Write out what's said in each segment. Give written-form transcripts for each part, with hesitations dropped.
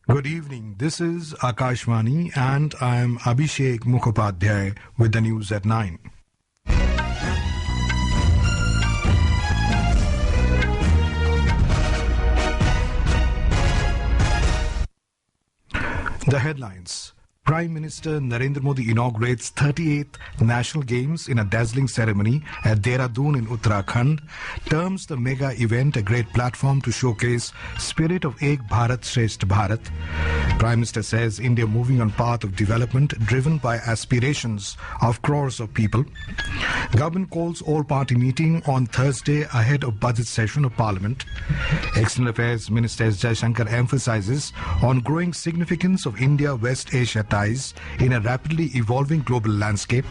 Good evening. This is Akashvani and I am Abhishek Mukhopadhyay with the news at 9. The headlines. Prime Minister Narendra Modi inaugurates 38th National Games in a dazzling ceremony at Dehradun in Uttarakhand, terms the mega event a great platform to showcase spirit of Ek Bharat, Shrestha Bharat. Prime Minister says India moving on path of development driven by aspirations of crores of people. Government calls all-party meeting on Thursday ahead of budget session of Parliament. External Affairs Minister Jaishankar emphasizes on growing significance of India-West Asia ties in a rapidly evolving global landscape.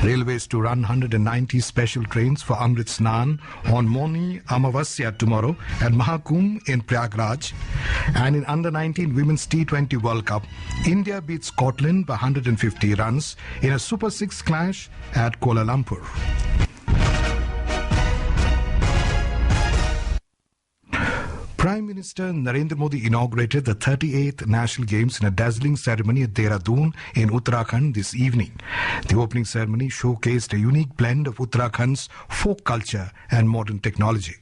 Railways to run 190 special trains for Amrit Snan on Mauni Amavasya tomorrow at Mahakumbh in Prayagraj. And in Under-19 Women's T20 World Cup, India beats Scotland by 150 runs in a Super 6 clash at Kuala Lumpur. Prime Minister Narendra Modi inaugurated the 38th National Games in a dazzling ceremony at Dehradun in Uttarakhand this evening. The opening ceremony showcased a unique blend of Uttarakhand's folk culture and modern technology.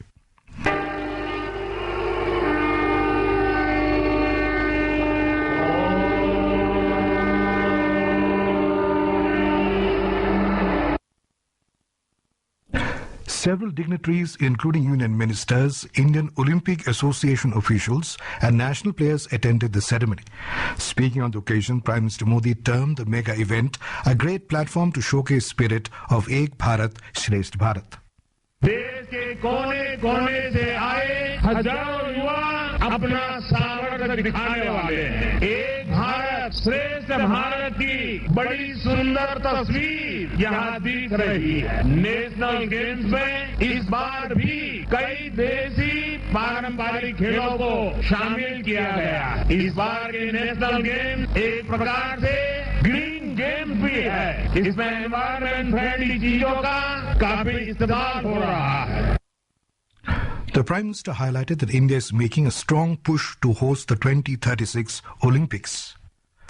Several dignitaries, including union ministers, Indian Olympic Association officials and national players attended the ceremony. Speaking on the occasion, Prime Minister Modi termed the mega event a great platform to showcase spirit of Ek Bharat, Shrestha Bharat. देश के कोने-कोने से आए हजारों युवा अपना सामर्थ्य दिखाने वाले हैं। एक भारत श्रेष्ठ भारत की बड़ी सुंदर तस्वीर यहाँ दिख रही है। नेशनल गेम्स में इस बार भी कई देसी पारंपरिक खेलों को शामिल किया गया। इस बार के नेशनल गेम्स एक प्रकार से ग्रीन गेम्स भी है। इसमें एनवायरमेंट फ्रेंडली चीजों का काफी इस्तेमाल हो रहा है। The Prime Minister highlighted that India is making a strong push to host the 2036 Olympics.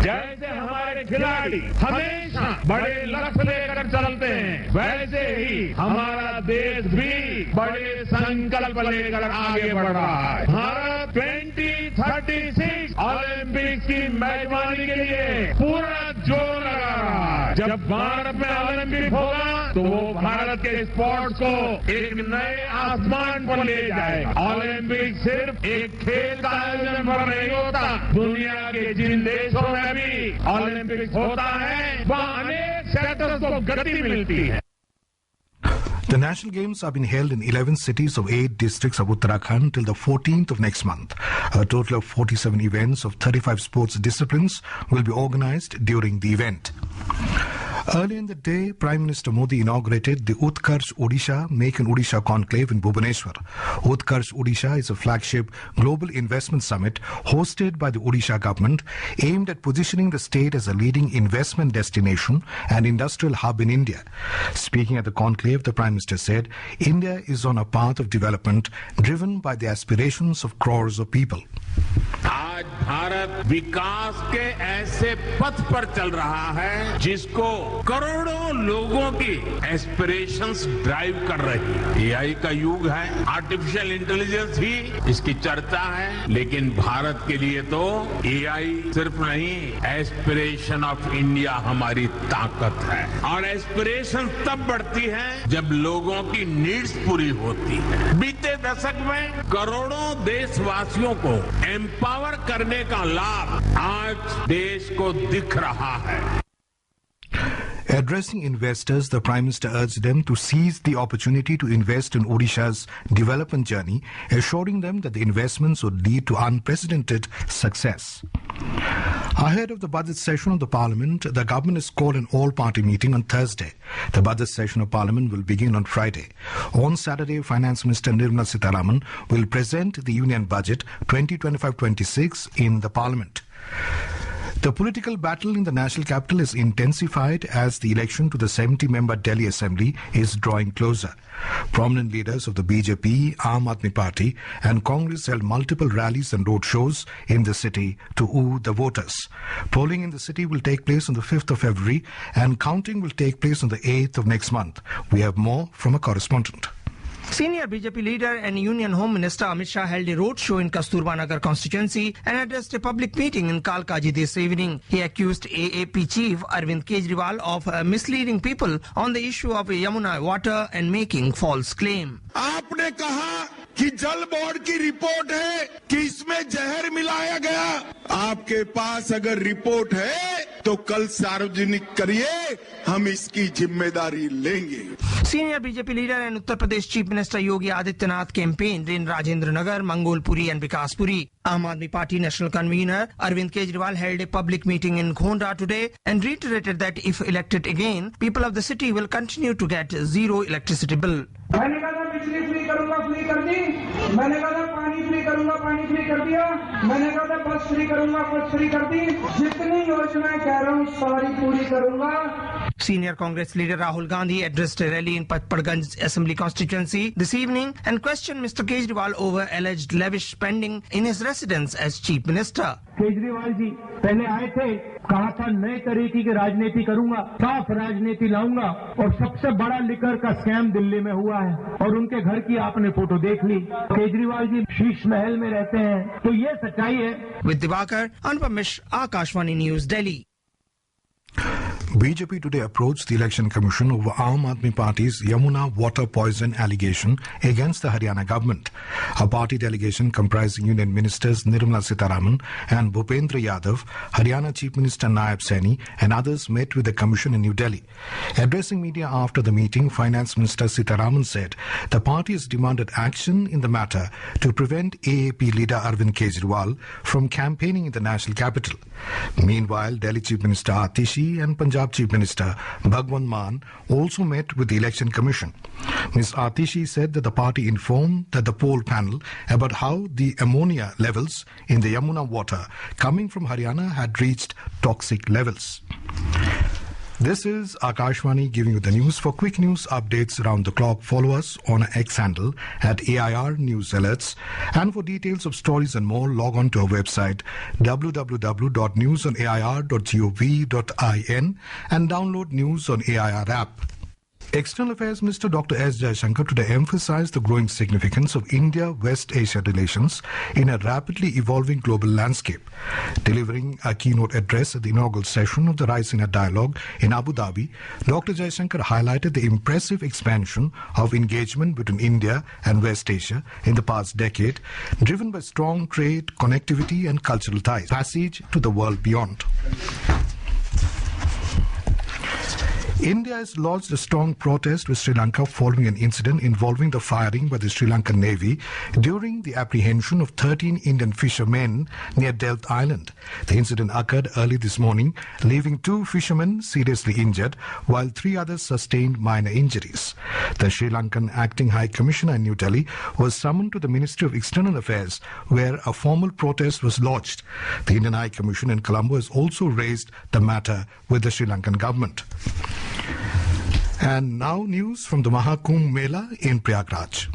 जैसे हमारे खिलाड़ी हमेशा बड़े लक्ष्य लेकर चलते हैं, वैसे ही हमारा देश भी बड़े संकल्प लेकर आगे बढ़ रहा है। भारत 2036 ओलंपिक्स की मेजबानी के लिए पूरा जोर लगा रहा है। जब भारत में ओलंपिक होगा तो वो भारत के स्पोर्ट्स को एक नए आसमान पर ले जाएगा। ओलंपिक सिर्फ एक खेल का आयोजन पर नहीं होता, दुनिया के जिन देशों में भी ओलंपिक होता है वहाँ अनेक सेक्टर्स को गति मिलती है। The National Games are being held in 11 cities of 8 districts of Uttarakhand till the 14th of next month. A total of 47 events of 35 sports disciplines will be organized during the event. Earlier in the day, Prime Minister Modi inaugurated the Utkarsh Odisha Make in Odisha Conclave in Bhubaneswar. Utkarsh Odisha is a flagship global investment summit hosted by the Odisha government aimed at positioning the state as a leading investment destination and industrial hub in India. Speaking at the conclave, the Prime Minister said, India is on a path of development driven by the aspirations of crores of people. आज भारत विकास के ऐसे पथ पर चल रहा है जिसको करोड़ों लोगों की एस्पिरेशंस ड्राइव कर रही है। एआई का युग है, आर्टिफिशियल इंटेलिजेंस ही इसकी चर्चा है, लेकिन भारत के लिए तो एआई सिर्फ नहीं, एस्पिरेशन ऑफ इंडिया हमारी ताकत है। और एस्पिरेशन तब बढ़ती है जब लोगों की नीड्स पूरी होती है। बीते दशक में करोड़ों देशवासियों को एम्पावर करने का लाभ आज देश को दिख रहा है। Addressing investors, the Prime Minister urged them to seize the opportunity to invest in Odisha's development journey, assuring them that the investments would lead to unprecedented success. Ahead of the budget session of the Parliament, the government has called an all-party meeting on Thursday. The budget session of Parliament will begin on Friday. On Saturday, Finance Minister Nirmala Sitharaman will present the Union Budget 2025-26 in the Parliament. The political battle in the national capital is intensified as the election to the 70-member Delhi Assembly is drawing closer. Prominent leaders of the BJP, Aam Aadmi Party and Congress held multiple rallies and road shows in the city to woo the voters. Polling in the city will take place on the 5th of February and counting will take place on the 8th of next month. We have more from a correspondent. Senior BJP leader and Union Home Minister Amit Shah held a roadshow in Kasturba Nagar constituency and addressed a public meeting in Kalkaji this evening. He accused AAP chief Arvind Kejriwal of misleading people on the issue of Yamuna water and making false claim. आपने कहा कि जल board की report है कि इसमें जहर मिलाया गया। आपके पास अगर रिपोर्ट है तो कल सार्वजनिक करिए, हम इसकी जिम्मेदारी लेंगे। Senior BJP leader and Uttar Pradesh Chief Minister Yogi Adityanath campaigned in Rajendra Nagar, Mangolpuri and Vikaspuri. Aam Aadmi Party National Convener Arvind Kejriwal held a public meeting in Gonda today and reiterated that if elected again, people of the city will continue to get zero electricity bill. मैंने कहा बिजली free करूंगा, free कर दी। मैंने कहा पानी free करूंगा, पानी फ्री कर दिया। मैंने कहा बस फ्री करूंगा, बस फ्री कर दी। जितनी योजनाएं कह रहा हूं सारी पूरी करूंगा। Senior Congress leader Rahul Gandhi addressed a rally in Patparganj Assembly constituency this evening and questioned Mr. Kejriwal over alleged lavish spending in his residence as Chief Minister. Kejriwal ji पहले आए थे, कहा था नए तरीके की राजनीति करूंगा, साफ राजनीति लाऊंगा और सबसे बड़ा लिकर का स्कैम दिल्ली में हुआ है और उनके घर की आपने फोटो देख ली। केजरीवाल जी शीश महल में रहते हैं, तो ये सच्चाई है। With Divakar, Anupam Mishra, Akashvani News, Delhi. BJP today approached the Election Commission over Aam Aadmi Party's Yamuna water poison allegation against the Haryana government. A party delegation comprising Union Ministers Nirmala Sitharaman and Bhupendra Yadav, Haryana Chief Minister Naib Saini and others met with the Commission in New Delhi. Addressing media after the meeting, Finance Minister Sitharaman said the party has demanded action in the matter to prevent AAP leader Arvind Kejriwal from campaigning in the national capital. Meanwhile, Delhi Chief Minister Atishi and Punjab Chief Minister Bhagwant Mann also met with the Election Commission. Ms. Atishi said that the party informed that the poll panel about how the ammonia levels in the Yamuna water coming from Haryana had reached toxic levels. This is Akashvani giving you the news. For quick news updates around the clock, follow us on our X handle at AIR News Alerts. And for details of stories and more, log on to our website www.newsonair.gov.in and download News on AIR app. External Affairs Minister Dr. S. Jaishankar today emphasized the growing significance of India-West Asia relations in a rapidly evolving global landscape. Delivering a keynote address at the inaugural session of the Raisina Dialogue in Abu Dhabi, Dr. Jaishankar highlighted the impressive expansion of engagement between India and West Asia in the past decade, driven by strong trade, connectivity and cultural ties, passage to the world beyond. India has lodged a strong protest with Sri Lanka following an incident involving the firing by the Sri Lankan Navy during the apprehension of 13 Indian fishermen near Delft Island. The incident occurred early this morning, leaving 2 fishermen seriously injured while 3 others sustained minor injuries. The Sri Lankan Acting High Commissioner in New Delhi was summoned to the Ministry of External Affairs where a formal protest was lodged. The Indian High Commission in Colombo has also raised the matter with the Sri Lankan government. And now news from the Mahakumbh Mela in Prayagraj.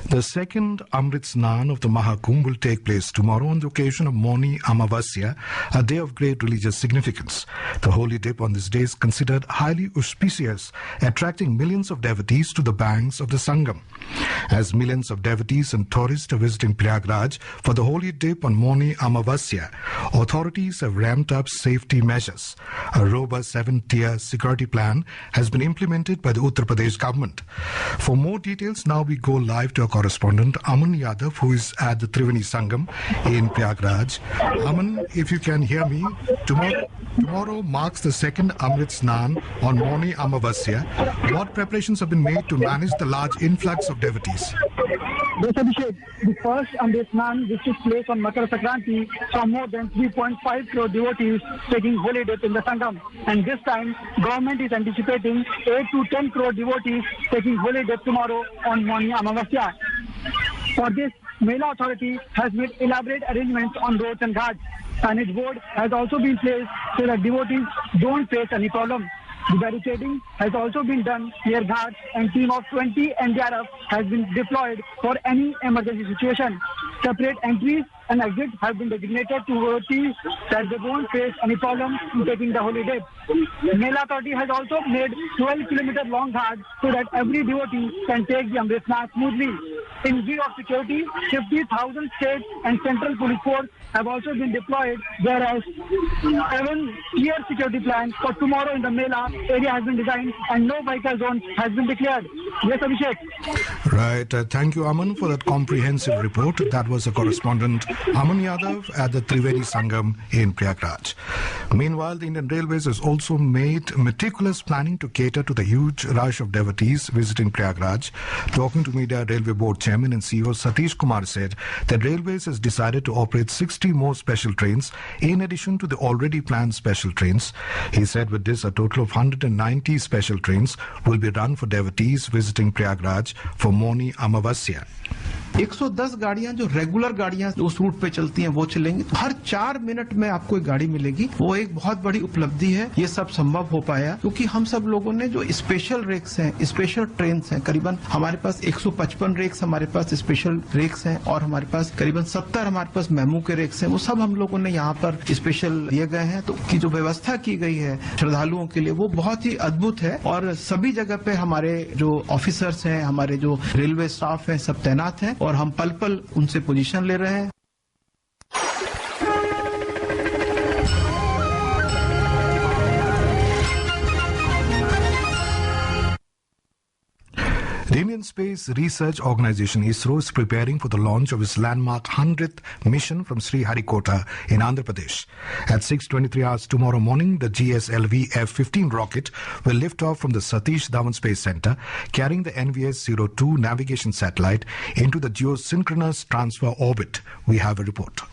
The second Amrit Snan of the Mahakumbh will take place tomorrow on the occasion of Mauni Amavasya, a day of great religious significance. The holy dip on this day is considered highly auspicious, attracting millions of devotees to the banks of the Sangam. As millions of devotees and tourists are visiting Prayagraj for the holy dip on Mauni Amavasya, authorities have ramped up safety measures. A robust 7-tier security plan has been implemented by the Uttar Pradesh government. For more details, now we go live to our correspondent correspondent Aman Yadav, who is at the Triveni Sangam in Prayagraj. Aman, if you can hear me, tomorrow marks the second Amrit Snan on Mauni Amavasya. What preparations have been made to manage the large influx of devotees? The first Amrit Snan, which took place on Makar Sankranti, saw more than 3.5 crore devotees taking holy dip in the Sangam. And this time, government is anticipating 8 to 10 crore devotees taking holy dip tomorrow on Mauni Amavasya. For this, Mela Authority has made elaborate arrangements on roads and ghats. Signage board has also been placed so that devotees don't face any problem. The barricading has also been done near ghats, and team of 20 NDRF has been deployed for any emergency situation. Separate entries and exits have been designated to devotees that they won't face any problem in taking the holy dip. Mela Authority has also made 12-kilometer long ghats so that every devotee can take the Amrit Snan smoothly. In view of security, 50,000 state and central police force have also been deployed, whereas 7-year security plan for tomorrow in the Mela area has been designed and no vehicle zone has been declared. Yes, Abhishek. Right. Thank you, Aman, for that comprehensive report. That was a correspondent, Aman Yadav, at the Triveni Sangam in Prayagraj. Meanwhile, the Indian Railways has also made meticulous planning to cater to the huge rush of devotees visiting Prayagraj. Talking to media, Railway Board Chairman and CEO Satish Kumar said that Railways has decided to operate 60 more special trains in addition to the already planned special trains. He said with this, a total of 190 special trains will be run for devotees visiting Prayagraj for Mauni Amavasya. 110 गाड़ियां जो regular गाड़ियां उस root पे चलती हैं वो चलेंगी। हर 4 minute में आपको एक गाड़ी मिलेगी। वो एक बहुत बड़ी उपलब्धि है। ये सब संभव हो पाया क्योंकि हम सब लोगों ने जो स्पेशल रेक्स हैं, स्पेशल ट्रेन्स हैं, करीबन हमारे पास 155 रेक्स हमारे पास स्पेशल रेक्स हैं और हमारे पास करीबन 70 हमारे पास मेमू के रेक्स हैं। वो सब हम लोगों ने यहाँ पर स्पेशल दिए गए हैं। तो की जो व्यवस्था की गई है श्रद्धालुओं के लिए वो बहुत ही अद्भुत है और सभी जगह पे हमारे जो ऑफिसर्स हैं, हमारे जो रेलवे स्टाफ है, सब तैनात हैं और हम पल पल उनसे पोजीशन ले रहे हैं। The Indian Space Research Organisation ISRO is preparing for the launch of its landmark 100th mission from Sriharikota in Andhra Pradesh. At 6:23 hours tomorrow morning, the GSLV F-15 rocket will lift off from the Satish Dhawan Space Centre, carrying the NVS-02 navigation satellite into the geosynchronous transfer orbit. We have a report.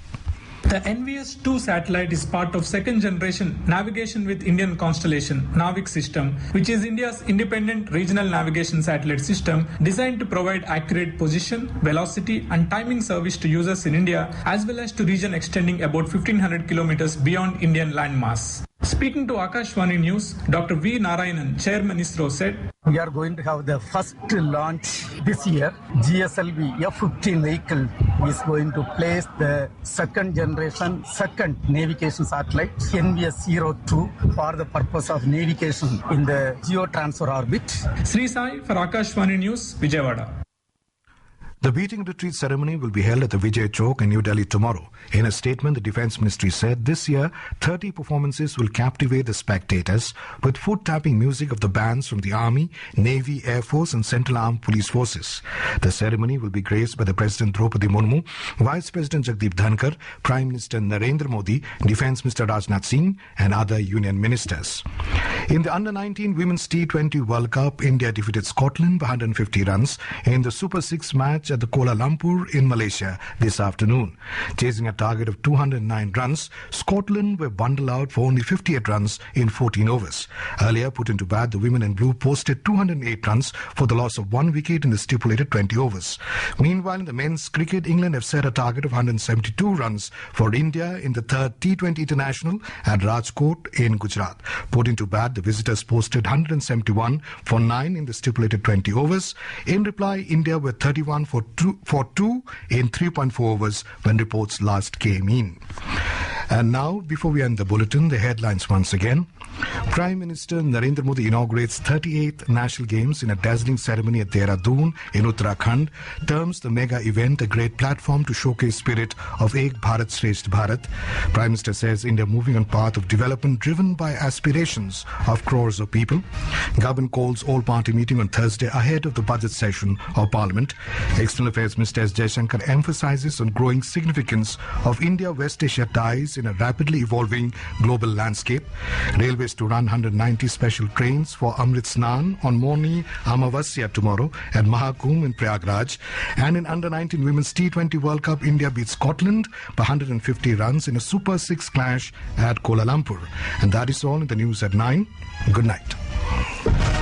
The NVS-2 satellite is part of second generation navigation with Indian constellation NAVIC system, which is India's independent regional navigation satellite system designed to provide accurate position, velocity and timing service to users in India as well as to region extending about 1500 kilometers beyond Indian landmass. Speaking to Akashvani News, Dr. V. Narayanan, Chairman ISRO, said, "We are going to have the first launch this year. GSLV F-15 vehicle is going to place the second generation, second navigation satellite, NVS-02, for the purpose of navigation in the geo-transfer orbit." Sri Sai for Akashvani News, Vijayawada. The beating retreat ceremony will be held at the Vijay Chowk in New Delhi tomorrow. In a statement, the Defence Ministry said this year 30 performances will captivate the spectators with foot-tapping music of the bands from the Army, Navy, Air Force and Central Armed Police Forces. The ceremony will be graced by the President Draupadi Murmu, Vice President Jagdeep Dhankar, Prime Minister Narendra Modi, Defence Minister Rajnath Singh and other Union Ministers. In the Under-19 Women's T20 World Cup, India defeated Scotland by 150 runs in the Super 6 match at the Kuala Lumpur in Malaysia this afternoon. Chasing a target of 209 runs, Scotland were bundled out for only 58 runs in 14 overs. Earlier put into bat, the women in blue posted 208 runs for the loss of 1 wicket in the stipulated 20 overs. Meanwhile, in the men's cricket, England have set a target of 172 runs for India in the third T20 International at Rajkot in Gujarat. Put into bat, the visitors posted 171 for 9 in the stipulated 20 overs. In reply, India were 31 for 2 in 3.4 overs when reports last came in. And now, before we end the bulletin, the headlines once again. Prime Minister Narendra Modi inaugurates 38th National Games in a dazzling ceremony at Dehradun in Uttarakhand, terms the mega event a great platform to showcase spirit of Ek Bharat, Shrestha Bharat. Prime Minister says India moving on path of development driven by aspirations of crores of people. Government calls all-party meeting on Thursday ahead of the budget session of Parliament. External Affairs Minister Jaishankar emphasizes on growing significance of India-West Asia ties in a rapidly evolving global landscape. Railways to run 190 special trains for Amrit Snan on Mauni Amavasya tomorrow at Mahakumbh in Prayagraj. And in Under-19 Women's T20 World Cup, India beats Scotland by 150 runs in a Super 6 clash at Kuala Lumpur. And that is all in the news at 9. Good night.